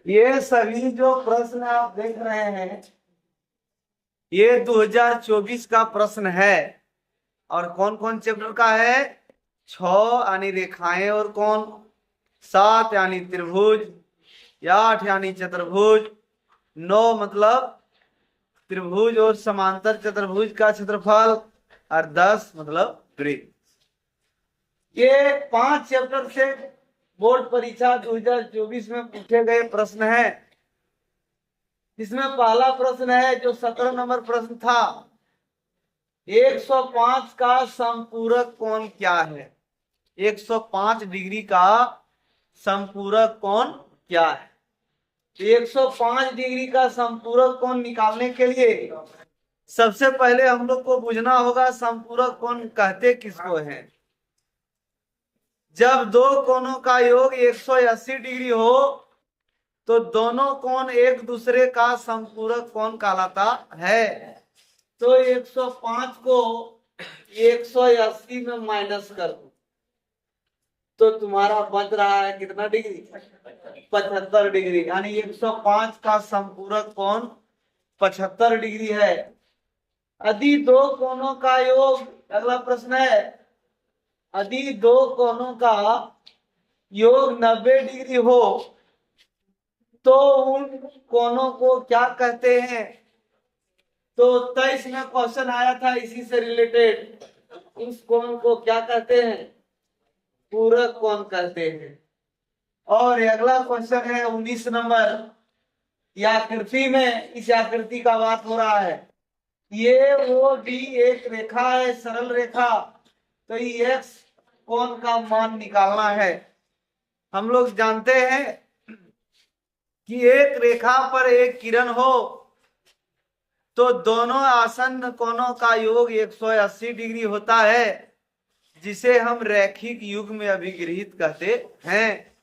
ये सभी जो प्रश्न आप देख रहे हैं ये 2024 का प्रश्न है। और कौन कौन चैप्टर का है? 6 यानी रेखाएं और कोण, 7 यानी त्रिभुज, 8 यानी चतुर्भुज, 9 मतलब त्रिभुज और समांतर चतुर्भुज का क्षेत्रफल, और 10 मतलब वृत्त। ये 5 चैप्टर से बोर्ड परीक्षा 2024 में पूछे गए प्रश्न है। इसमें पहला प्रश्न है जो 17 नंबर प्रश्न था, 105 का समपूरक कोण क्या है? 105 डिग्री का समपूरक कोण क्या है? 105 डिग्री का समपूरक कोण निकालने के लिए सबसे पहले हम लोग को बुझना होगा समपूरक कोण कहते किसको हैं। जब दो कोणों का योग 180 डिग्री हो तो दोनों कोण एक दूसरे का समपूरक कोण कहलाता है। तो 105 को 180 में माइनस कर दो तो तुम्हारा बच रहा है कितना डिग्री? 75 डिग्री। यानी 105 का समपूरक कोण 75 डिग्री है। यदि दो कोणों का योग, अगला प्रश्न है, यदि दो कोणों का योग 90 डिग्री हो तो उन कोणों को क्या कहते हैं? तो 23 में क्वेश्चन आया था इसी से रिलेटेड, उस कोण को क्या कहते हैं? पूरक कोण कहते हैं। और अगला क्वेश्चन है 19 नंबर, ये आकृति में, इस आकृति का बात हो रहा है, ये वो भी एक रेखा है, सरल रेखा, तो ये एक्स कोण का मान निकालना है। हम लोग जानते हैं कि एक रेखा पर एक किरण हो तो दोनों आसन्न कोणों का योग 180 डिग्री होता है, जिसे हम रैखिक युग्म में अभिगृहित कहते हैं।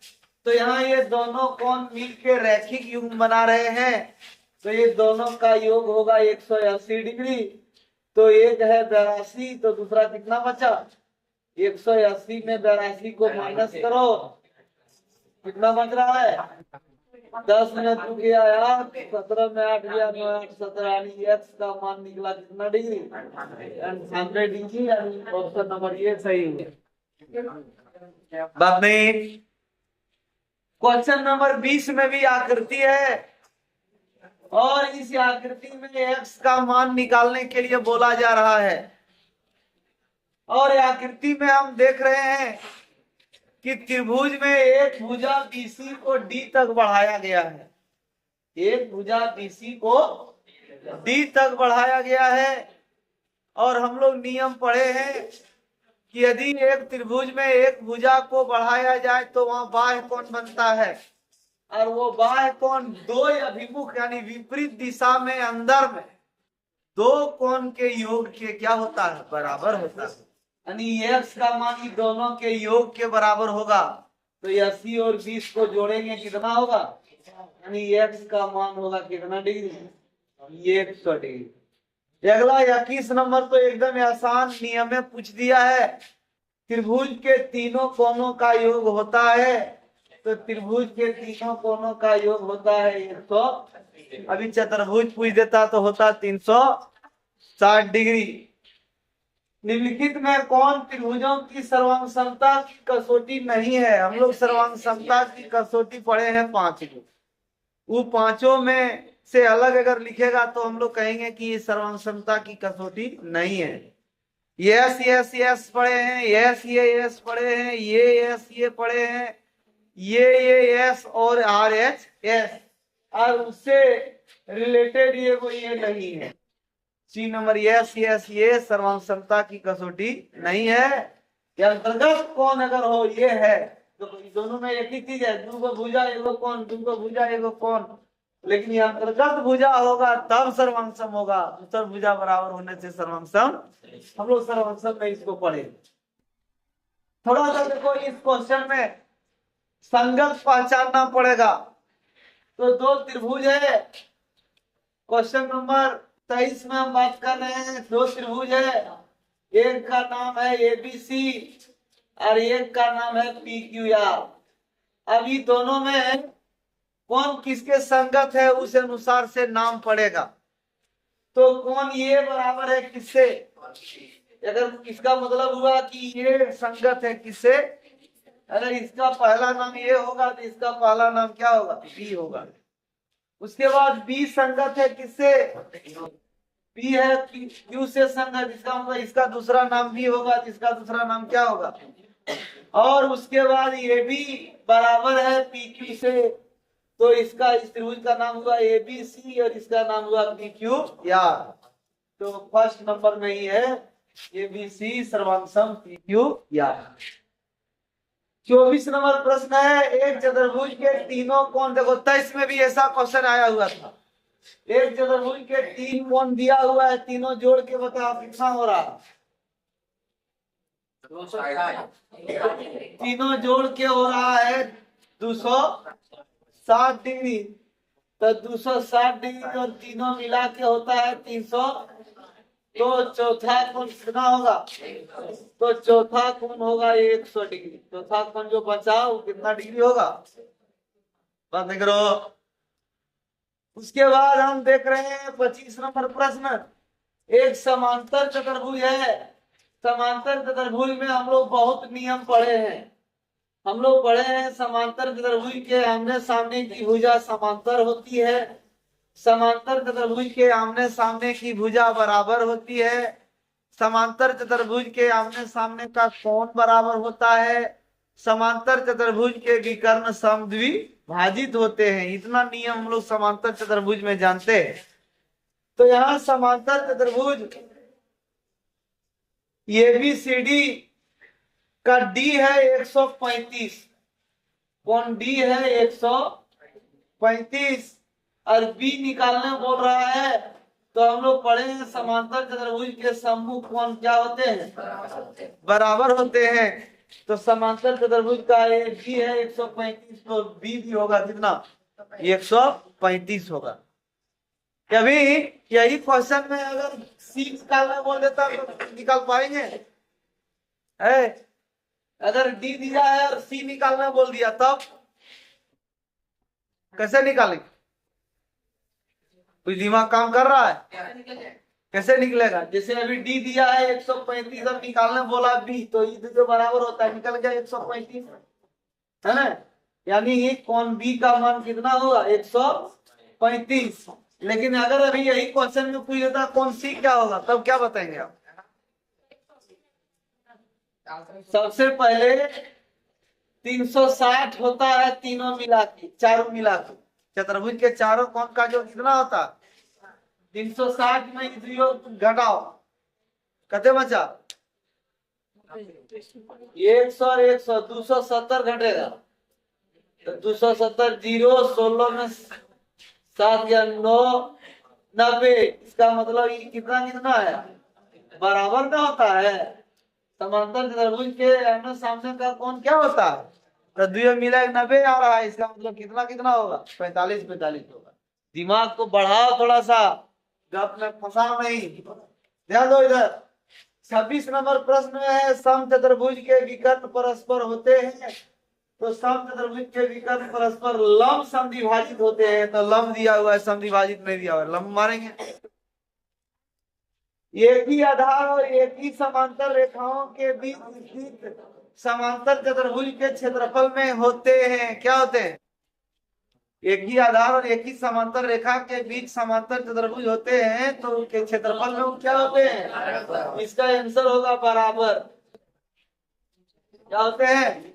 तो यहाँ ये दोनों कोण मिलकर रैखिक युग्म बना रहे हैं, तो ये दोनों का योग होगा 180 डिग्री। तो एक है 82, तो दूसरा कितना बचा? 180 में 82 को माइनस करो, कितना बच रहा है? 10 में 2 गया 8, 17 में 8 गया 9, 8, 17, यानी एक्स का मान निकला कितना डिग्री? 100 डिग्री। यानी ऑप्शन नंबर ये सही है। बात नहीं। क्वेश्चन नंबर 20 में भी आकृति है और इस आकृति में एक्स का मान निकालने के लिए बोला जा रहा है। और आकृति में हम देख रहे हैं कि त्रिभुज में एक भुजा BC को D तक बढ़ाया गया है। एक भुजा BC को D तक बढ़ाया गया है। और हम लोग नियम पढ़े हैं कि यदि एक त्रिभुज में एक भुजा को बढ़ाया जाए तो वहां बाह्य कोण बनता है, और वो बाह्य कोण दो अभिमुख यानी विपरीत दिशा में अंदर में दो कोण के योग के क्या होता है? बराबर होता है। यानी एक्स का मान दोनों के योग के बराबर होगा। तो 80 और 20 को जोड़ेंगे कितना होगा? यानी एक्स का मान होगा कितना डिग्री? 100 डिग्री। अगला 21 नंबर तो एकदम आसान नियम में पूछ दिया है। त्रिभुज के तीनों कोणों का योग होता है, तो त्रिभुज के तीनों कोणों का योग होता है 100। अभी चतुर्भुज पूछ देता तो होता 360 डिग्री। निम्नलिखित में कौन त्रिभुजों की सर्वांग समता की कसौटी नहीं है? हम लोग सर्वांग समता की कसौटी पढ़े हैं 5 को, वो पांचों में से अलग अगर लिखेगा तो हम लोग कहेंगे कि ये सर्वांग समता की कसौटी नहीं है। यस यस यस पढ़े हैं, यस ये यस पढ़े हैं, ये यस ये पढ़े हैं, ये यस और RH यस, और उससे रिलेटेड ये वो ये नहीं है। C नंबर यस यस ये सर्वांग समता की कसौटी नहीं है। या अंतर्गत कौन अगर हो ये है तो दोनों में एक ही चीज है, दो भुजा एगो कौन, दो भुजा एगो कौन। लेकिन ये अंतर्गत भुजा होगा तब सर्वांगसम होगा, उत्तर भुजा बराबर होने से सर्वांगसम। हम लोग सर्वांगसम में इसको पढ़े। थोड़ा सा देखो इस क्वेश्चन में संगत पहचानना पड़ेगा। तो दो त्रिभुज है, क्वेश्चन नंबर 23 में हम बात कर रहे हैं। दो त्रिभुज है, एक का नाम है ABC और एक का नाम है PQR। अभी दोनों में कौन किसके संगत है उस अनुसार से नाम पड़ेगा। तो कौन ये बराबर है किससे, अगर इसका मतलब हुआ कि ये संगत है किससे, अगर इसका पहला नाम ये होगा तो इसका पहला नाम क्या होगा, बी होगा। उसके बाद बी संगत है किससे, बी है क्यू से संगत, इसका मतलब इसका दूसरा नाम बी होगा तो इसका दूसरा नाम क्या होगा। और उसके बाद ये भी बराबर है पी क्यू से, तो इसका इस त्रिभुज का नाम हुआ ए बी सी और इसका नाम हुआ पी क्यू आर। तो फर्स्ट नंबर में ही है ए बी सी सर्वांग पी क्यू आर। 24 नंबर प्रश्न है, एक चतुर्भुज के तीनों कोण, देखो 23 में भी ऐसा क्वेश्चन आया हुआ था। एक चतुर्भुज के 3 कोण दिया हुआ है, तीनों जोड़ के बताओ कितना हो रहा। तीनों जोड़ के हो रहा है 260 डिग्री। तो 260 डिग्री और तीनों मिला के होता है 300। तो चौथा कोण कितना होगा, तो चौथा कोण होगा 100 डिग्री। चौथा कोण जो बचा वो कितना डिग्री होगा, बंद करो। उसके बाद हम देख रहे हैं 25 नंबर प्रश्न, एक समांतर चतुर्भुज है। समांतर चतुर्भुज में हम लोग बहुत नियम पढ़े हैं। हम लोग पढ़े हैं समांतर चतुर्भुज के आमने सामने की भुजा समांतर होती है, समांतर चतुर्भुज के आमने सामने की भुजा बराबर होती है, समांतर चतुर्भुज के आमने सामने का कोण बराबर होता है, समांतर चतुर्भुज के विकर्ण समद्विभाजित होते हैं। इतना नियम हम लोग समांतर चतुर्भुज में जानते हैं। तो यहाँ समांतर चतुर्भुज एबीसीडी का डी है 135, कोण डी है 135 और बी निकालने बोल रहा है। तो हम लोग पढ़े हैं समांतर चतुर्भुज के सम्मुख कोण क्या होते हैं, बराबर होते हैं। तो समांतर चतुर्भुज का ए बी है 135, तो बी भी होगा कितना, 135 होगा। कभी यही क्वेश्चन में अगर सी निकालने बोल देता तो निकाल पाएंगे है? अगर डी दिया है और सी निकालने बोल दिया तब कैसे निकालेंगे, कुछ दिमाग काम कर रहा है, कैसे निकलेगा। जैसे अभी डी दिया है 135 और निकालने बोला बी, तो ये जो बराबर होता है निकल गया 135 है ना। यानी ये कोण बी का मान कितना होगा 135। लेकिन अगर अभी यही क्वेश्चन में पूछ देता कौन सी क्या होगा तब क्या बताएंगे आप। सबसे पहले 360 होता है तीनों मिला के, चारों मिला के, चतुर्भुज के चारों कोण का जो कितना होता 360 में 0 घटाओ कितने बचा 100 और 100 270 घटेगा। तो 270 0 16 में 7 या 9 90, इसका मतलब ये कितना कितना है बराबर का होता है। समांतर चतुर्भुज के आमने सामने का कोण क्या होता है, तो दुई मिला 90 आ रहा है, इसका मतलब कितना कितना होगा 45 45 होगा। दिमाग को बढ़ाओ थोड़ा सा, गप में फंसा नहीं, ध्यान दो इधर। 26 नंबर प्रश्न में है समचतुर्भुज के विकर्ण परस्पर होते हैं। तो समचतुर्भुज के विकर्ण परस्पर लंब समद्विभाजित होते हैं। तो लंब दिया हुआ है, समद्विभाजित नहीं दिया हुआ है, लंब मारेंगे। एक ही आधार और एक ही समांतर रेखाओं के बीच स्थित समांतर चतुर्भुज के क्षेत्रफल में होते हैं। क्या होते हैं, एक ही आधार और एक ही समांतर रेखा के बीच समांतर चतुर्भुज होते हैं, तो उनके क्षेत्रफल में वो क्या होते हैं, इसका आंसर होगा बराबर। क्या होते हैं,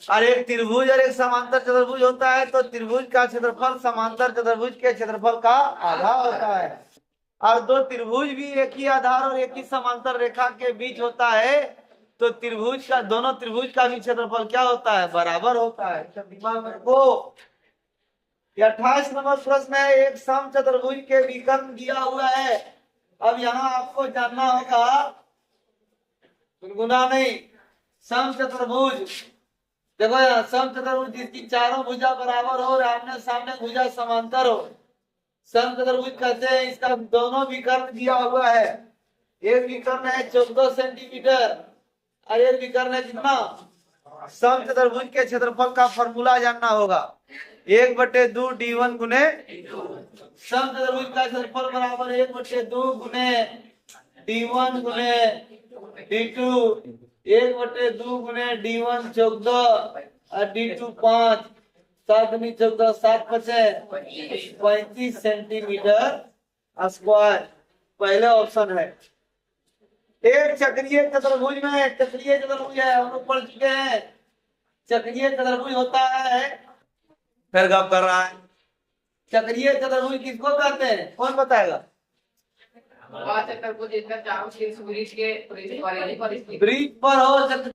और एक त्रिभुज और एक समांतर चतुर्भुज होता है, तो त्रिभुज का क्षेत्रफल समांतर चतुर्भुज के क्षेत्रफल का आधा होता है। और दो त्रिभुज भी एक ही आधार और एक ही समांतर रेखा के बीच होता है, तो त्रिभुज का दोनों त्रिभुज का भी क्षेत्रफल क्या होता है, बराबर होता है। दिमाग में रखो। 28 नंबर प्रश्न है, एक समचतुर्भुज के विकर्ण दिया हुआ है। अब यहाँ आपको जानना होगा, गुनगुना नहीं, समचतुर्भुज देखो यहाँ समचतुर्भुज जिसकी चारों भुजा बराबर हो और आमने सामने भुजा समांतर हो, समचतुर्भुज कहते हैं। इसका दोनों विकर्ण दिया हुआ है, एक विकर्ण है 14 सेंटीमीटर और एक विकर्ण है कितना। समचतुर्भुज के क्षेत्रफल का फॉर्मूला जानना होगा। 1/2 D1 गुने समचतुर्भुज का क्षेत्रफल बराबर 1/2 गुने D1 गुने D2, 1/2 गुने D1 14 और D2 5, 7 दूनी 14, 7 पचे 35 सेंटीमीटर स्क्वायर। पहले ऑप्शन है। एक चक्रीय चतुर्भुज में, चक्रीय चतुर्भुज है, हम लोग पढ़ चुके हैं। चक्रीय चतुर्भुज होता है, फिर गप कर रहा है। चक्रीय चतुर्भुज किसको कहते हैं, कौन बताएगा? चतुर्भुज इसका चारों शीर्ष ब्रिज के ब्रिज पर हो,